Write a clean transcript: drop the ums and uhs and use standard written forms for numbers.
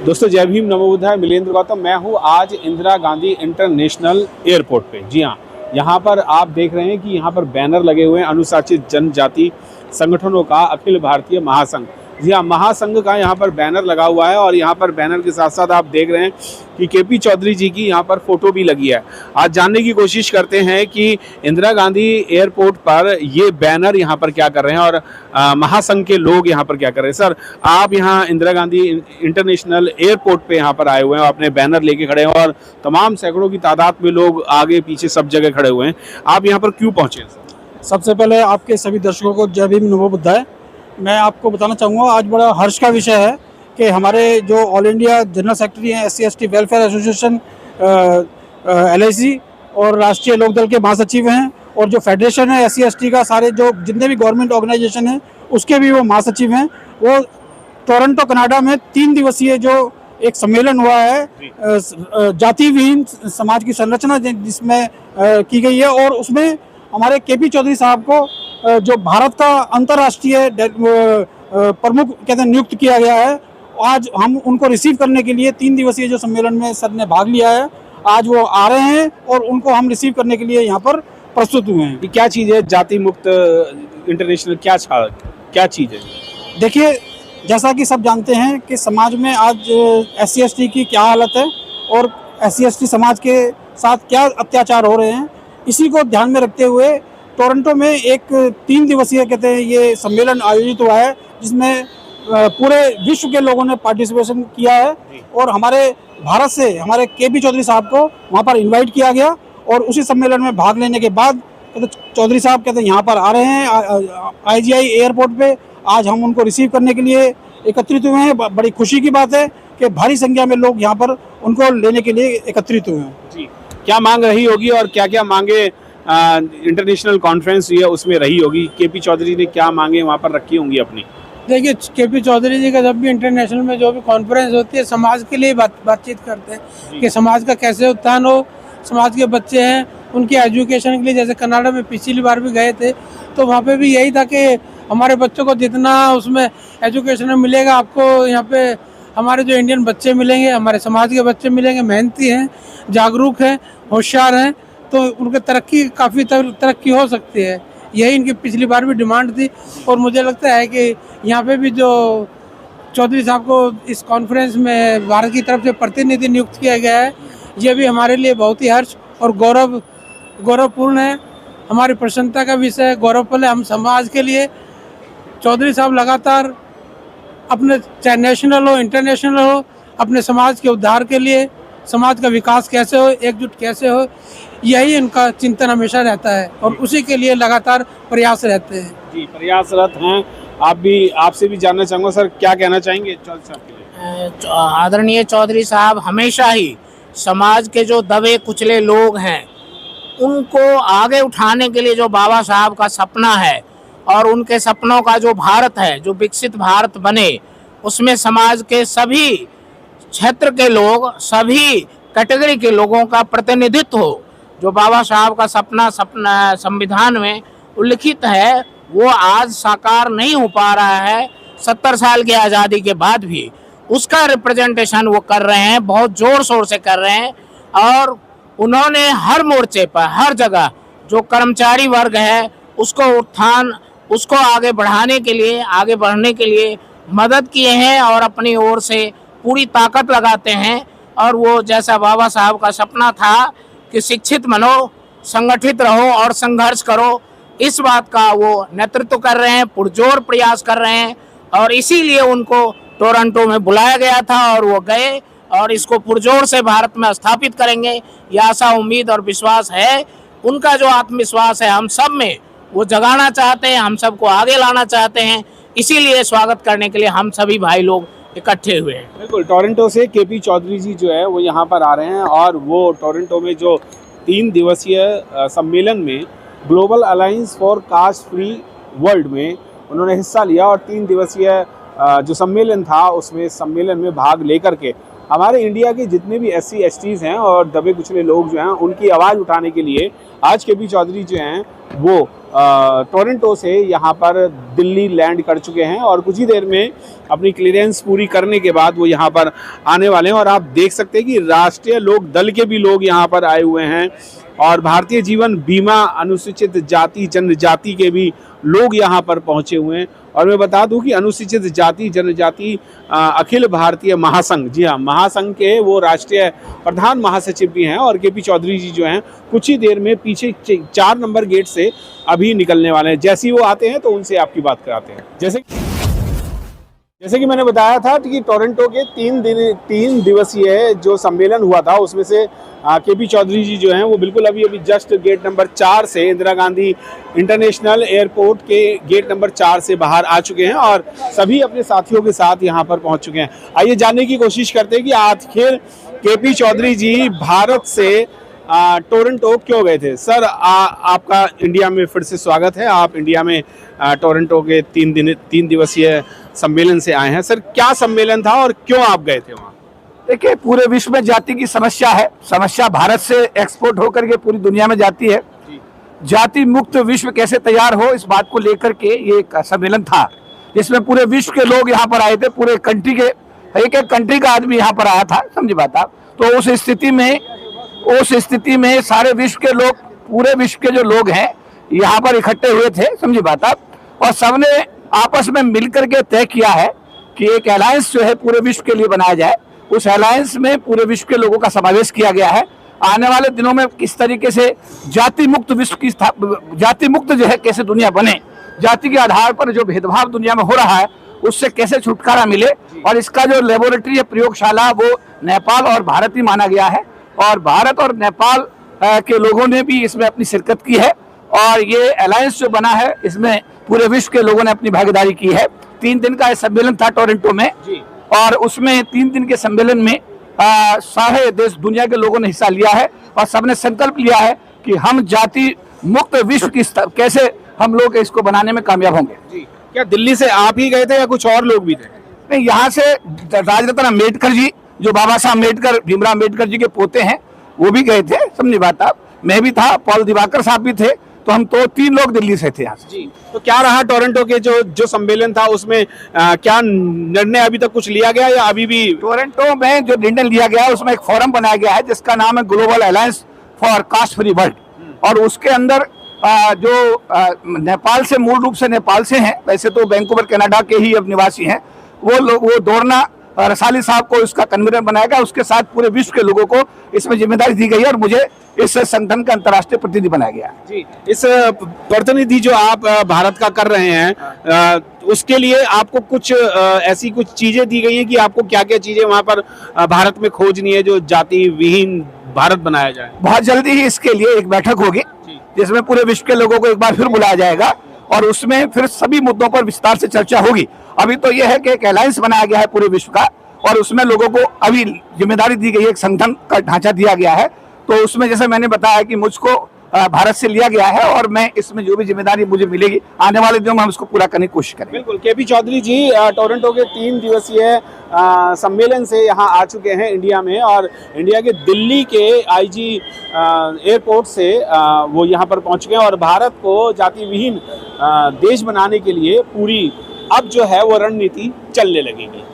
दोस्तों जय भीम नमो बुद्धाय। मिलेंद्र गौतम मैं हूँ आज इंदिरा गांधी इंटरनेशनल एयरपोर्ट पे। जी हाँ, यहाँ पर आप देख रहे हैं कि यहाँ पर बैनर लगे हुए हैं अनुसूचित जनजाति संगठनों का अखिल भारतीय महासंघ। जी हाँ, महासंघ का यहाँ पर बैनर लगा हुआ है और यहाँ पर बैनर के साथ साथ आप देख रहे हैं कि केपी चौधरी जी की यहाँ पर फोटो भी लगी है। आज जानने की कोशिश करते हैं कि इंदिरा गांधी एयरपोर्ट पर ये बैनर यहाँ पर क्या कर रहे हैं और महासंघ के लोग यहाँ पर क्या कर रहे हैं। सर, आप यहाँ इंदिरा गांधी इंटरनेशनल एयरपोर्ट पे यहाँ पर आए हुए हैं, अपने बैनर लेके खड़े हैं और तमाम सैकड़ों की तादाद में लोग आगे पीछे सब जगह खड़े हुए हैं। आप यहाँ पर क्यों पहुँचे हैं सर? सबसे पहले आपके सभी दर्शकों को जय भीम नमो बुद्धाय। मैं आपको बताना चाहूँगा आज बड़ा हर्ष का विषय है कि हमारे जो ऑल इंडिया जनरल सेक्रेटरी हैं SC/ST वेलफेयर एसोसिएशन LIC और राष्ट्रीय लोकदल के महासचिव हैं और जो फेडरेशन है SC/ST का सारे जो जितने भी गवर्नमेंट ऑर्गेनाइजेशन हैं उसके भी वो महासचिव हैं। वो टोरंटो कनाडा में 3 दिवसीय जो एक सम्मेलन हुआ है जाति विहीन समाज की संरचना जिसमें की गई है और उसमें हमारे केपी चौधरी साहब को जो भारत का अंतर्राष्ट्रीय प्रमुख कहते हैं नियुक्त किया गया है। आज हम उनको रिसीव करने के लिए 3 दिवसीय जो सम्मेलन में सर ने भाग लिया है, आज वो आ रहे हैं और उनको हम रिसीव करने के लिए यहाँ पर प्रस्तुत हुए हैं। क्या चीज़ है जाति मुक्त इंटरनेशनल, क्या चीज़ है? देखिए, जैसा कि सब जानते हैं कि समाज में आज SC/ST की क्या हालत है और SC/ST समाज के साथ क्या अत्याचार हो रहे हैं, इसी को ध्यान में रखते हुए टोरंटो में एक 3 दिवसीय कहते हैं ये सम्मेलन आयोजित हुआ है जिसमें पूरे विश्व के लोगों ने पार्टिसिपेशन किया है और हमारे भारत से हमारे केपी चौधरी साहब को वहाँ पर इनवाइट किया गया और उसी सम्मेलन में भाग लेने के बाद चौधरी साहब कहते हैं यहाँ पर आ रहे हैं IGI एयरपोर्ट पे। आज हम उनको रिसीव करने के लिए एकत्रित हुए हैं। बड़ी खुशी की बात है कि भारी संख्या में लोग यहाँ पर उनको लेने के लिए एकत्रित हुए हैं। जी, क्या मांग रही होगी और क्या क्या मांगे इंटरनेशनल कॉन्फ्रेंस हुई है उसमें रही होगी? केपी चौधरी ने क्या मांगे वहाँ पर रखी होंगी अपनी? देखिए, केपी चौधरी जी का जब भी इंटरनेशनल में जो भी कॉन्फ्रेंस होती है समाज के लिए बातचीत करते हैं कि समाज का कैसे उत्थान हो। समाज के बच्चे हैं उनकी एजुकेशन के लिए, जैसे कनाडा में पिछली बार भी गए थे तो वहाँ पे भी यही था कि हमारे बच्चों को जितना उसमें एजुकेशन मिलेगा आपको यहाँ पे हमारे जो इंडियन बच्चे मिलेंगे, हमारे समाज के बच्चे मिलेंगे, मेहनती हैं, जागरूक हैं, होशियार हैं, तो उनके काफ़ी तरक्की हो सकती है। यही इनकी पिछली बार भी डिमांड थी और मुझे लगता है कि यहाँ पे भी जो चौधरी साहब को इस कॉन्फ्रेंस में भारत की तरफ से प्रतिनिधि नियुक्त किया गया है, ये भी हमारे लिए बहुत ही हर्ष और गौरवपूर्ण है। हमारी प्रसन्नता का विषय है, गौरवफल है हम समाज के लिए। चौधरी साहब लगातार अपने चाहे नेशनल हो इंटरनेशनल हो अपने समाज के उद्धार के लिए, समाज का विकास कैसे हो, एकजुट कैसे हो, यही इनका चिंतन हमेशा रहता है और उसी के लिए लगातार प्रयास रहते हैं। जी, प्रयासरत हैं। आपसे भी जानना चाहूँगा सर, क्या कहना चाहेंगे चौधरी साहब के लिए? आदरणीय चौधरी साहब हमेशा ही समाज के जो दबे कुचले लोग हैं उनको आगे उठाने के लिए जो बाबा साहब का सपना है और उनके सपनों का जो भारत है, जो विकसित भारत बने, उसमें समाज के सभी क्षेत्र के लोग, सभी कैटेगरी के लोगों का प्रतिनिधित्व हो। जो बाबा साहब का सपना संविधान में उल्लिखित है वो आज साकार नहीं हो पा रहा है। 70 साल की आज़ादी के बाद भी उसका रिप्रेजेंटेशन वो कर रहे हैं, बहुत ज़ोर शोर से कर रहे हैं और उन्होंने हर मोर्चे पर, हर जगह जो कर्मचारी वर्ग है उसको उत्थान, उसको आगे बढ़ाने के लिए, आगे बढ़ने के लिए मदद किए हैं और अपनी ओर से पूरी ताकत लगाते हैं। और वो जैसा बाबा साहब का सपना था कि शिक्षित बनो, संगठित रहो और संघर्ष करो, इस बात का वो नेतृत्व कर रहे हैं, पुरजोर प्रयास कर रहे हैं और इसीलिए उनको टोरंटो में बुलाया गया था और वो गए और इसको पुरजोर से भारत में स्थापित करेंगे। ये आशा, उम्मीद और विश्वास है। उनका जो आत्मविश्वास है हम सब में, वो जगाना चाहते हैं, हम सबको आगे लाना चाहते हैं, इसीलिए स्वागत करने के लिए हम सभी भाई लोग इकट्ठे हुए हैं। बिल्कुल, टोरंटो से केपी चौधरी जी जो है वो यहाँ पर आ रहे हैं और वो टोरंटो में जो 3 दिवसीय सम्मेलन में global alliance for caste free world में उन्होंने हिस्सा लिया और 3 दिवसीय जो सम्मेलन था उसमें सम्मेलन में भाग लेकर के हमारे इंडिया के जितने भी SC/STs हैं और दबे कुचले लोग जो हैं उनकी आवाज़ उठाने के लिए आज केपी चौधरी जो हैं वो टोरंटो से यहाँ पर दिल्ली लैंड कर चुके हैं और कुछ ही देर में अपनी क्लियरेंस पूरी करने के बाद वो यहाँ पर आने वाले हैं। और आप देख सकते हैं कि राष्ट्रीय लोक दल के भी लोग यहाँ पर आए हुए हैं और भारतीय जीवन बीमा अनुसूचित जाति जनजाति के भी लोग यहाँ पर पहुँचे हुए हैं। और मैं बता दूं कि अनुसूचित जाति जनजाति अखिल भारतीय महासंघ, जी हाँ, महासंघ के वो राष्ट्रीय प्रधान महासचिव भी हैं और केपी चौधरी जी जो हैं कुछ ही देर में पीछे 4 नंबर गेट से अभी निकलने वाले हैं। जैसे ही वो आते हैं तो उनसे आपकी बात कराते हैं। जैसे कि मैंने बताया था कि टोरंटो के 3 दिवसीय जो सम्मेलन हुआ था उसमें से केपी चौधरी जी जो हैं वो बिल्कुल अभी जस्ट गेट नंबर 4 से इंदिरा गांधी इंटरनेशनल एयरपोर्ट के गेट नंबर 4 से बाहर आ चुके हैं और सभी अपने साथियों के साथ यहाँ पर पहुँच चुके हैं। आइए जानने की कोशिश करते हैं कि आखिर केपी चौधरी जी भारत से टोरंटो क्यों गए थे। सर, आपका इंडिया में फिर से स्वागत है। आप इंडिया में टोरंटो के 3 दिवसीय सम्मेलन से आए हैं। सर, क्या सम्मेलन था और क्यों आप गए थे वहाँ? देखिए, पूरे विश्व में जाति की समस्या है। समस्या भारत से एक्सपोर्ट होकर के पूरी दुनिया में जाती है। जाति मुक्त विश्व कैसे तैयार हो, इस बात को लेकर के ये एक सम्मेलन था जिसमें पूरे विश्व के लोग यहाँ पर आए थे। पूरे कंट्री के एक कंट्री का आदमी यहाँ पर आया था, समझे बात आप। तो उस स्थिति में सारे विश्व के लोग, पूरे विश्व के जो लोग हैं यहाँ पर इकट्ठे हुए थे, समझे बात आप। और सबने आपस में मिलकर के तय किया है कि एक अलायंस जो है पूरे विश्व के लिए बनाया जाए। उस अलायंस में पूरे विश्व के लोगों का समावेश किया गया है। आने वाले दिनों में किस तरीके से जाति मुक्त विश्व की जाति मुक्त जो है कैसे दुनिया बने, जाति के आधार पर जो भेदभाव दुनिया में हो रहा है उससे कैसे छुटकारा मिले। और इसका जो लेबोरेटरी है, प्रयोगशाला, वो नेपाल और भारत ही माना गया है और भारत और नेपाल के लोगों ने भी इसमें अपनी शिरकत की है। और ये अलायंस जो बना है इसमें पूरे विश्व के लोगों ने अपनी भागीदारी की है। 3 दिन का सम्मेलन था टोरंटो में और उसमें 3 दिन के सम्मेलन में सारे देश दुनिया के लोगों ने हिस्सा लिया है और सबने संकल्प लिया है कि हम जाति मुक्त विश्व की कैसे हम लोग इसको बनाने में कामयाब होंगे। जी, क्या दिल्ली से आप ही गए थे या कुछ और लोग भी थे? नहीं, यहाँ से राजरत्न अम्बेडकर जी, जो बाबा साहब अम्बेडकर, भीमराव अम्बेडकर जी के पोते हैं, वो भी गए थे, समझी बात आप। मैं भी था, पॉल दिवाकर साहब भी थे। तो हम तो 3 लोग दिल्ली से थे यहाँ से। जी, तो क्या रहा टोरंटो के जो सम्मेलन था उसमें क्या निर्णय अभी तक कुछ लिया गया या अभी भी? टोरंटो में जो निर्णय लिया गया है उसमें एक फोरम बनाया गया है जिसका नाम है global alliance for caste free world. और उसके अंदर जो नेपाल से, मूल रूप से नेपाल से हैं, वैसे तो वैंकूवर कनाडा के ही अब निवासी हैं, वो दोरना रसाली साहब को इसका कन्वीनर बनाया गया। उसके साथ पूरे विश्व के लोगों को इसमें जिम्मेदारी दी गई है और मुझे इस संगठन का अंतर्राष्ट्रीय प्रतिनिधि बनाया गया। जी, इस प्रतिनिधि जो आप भारत का कर रहे हैं उसके लिए आपको कुछ ऐसी कुछ चीजें दी गई हैं कि आपको क्या क्या चीजें वहां पर भारत में खोजनी है जो जाति विहीन भारत बनाया जाए? बहुत जल्दी ही इसके लिए एक बैठक होगी जिसमें पूरे विश्व के लोगों को एक बार फिर बुलाया जाएगा और उसमें फिर सभी मुद्दों पर विस्तार से चर्चा होगी। अभी तो यह है कि एक अलायंस बनाया गया है पूरे विश्व का और उसमें लोगों को अभी जिम्मेदारी दी गई है, एक संगठन का ढांचा दिया गया है। तो उसमें जैसे मैंने बताया कि मुझको भारत से लिया गया है और मैं इसमें जो भी जिम्मेदारी मुझे मिलेगी आने वाले दिनों में हम उसको पूरा करने की कोशिश करेंगे। बिल्कुल। केपी चौधरी जी टोरंटो के 3 दिवसीय सम्मेलन से यहाँ आ चुके हैं इंडिया में और इंडिया के दिल्ली के आईजी एयरपोर्ट से वो यहाँ पर पहुँच गए और भारत को जाति विहीन देश बनाने के लिए पूरी अब जो है वो रणनीति चलने लगेगी।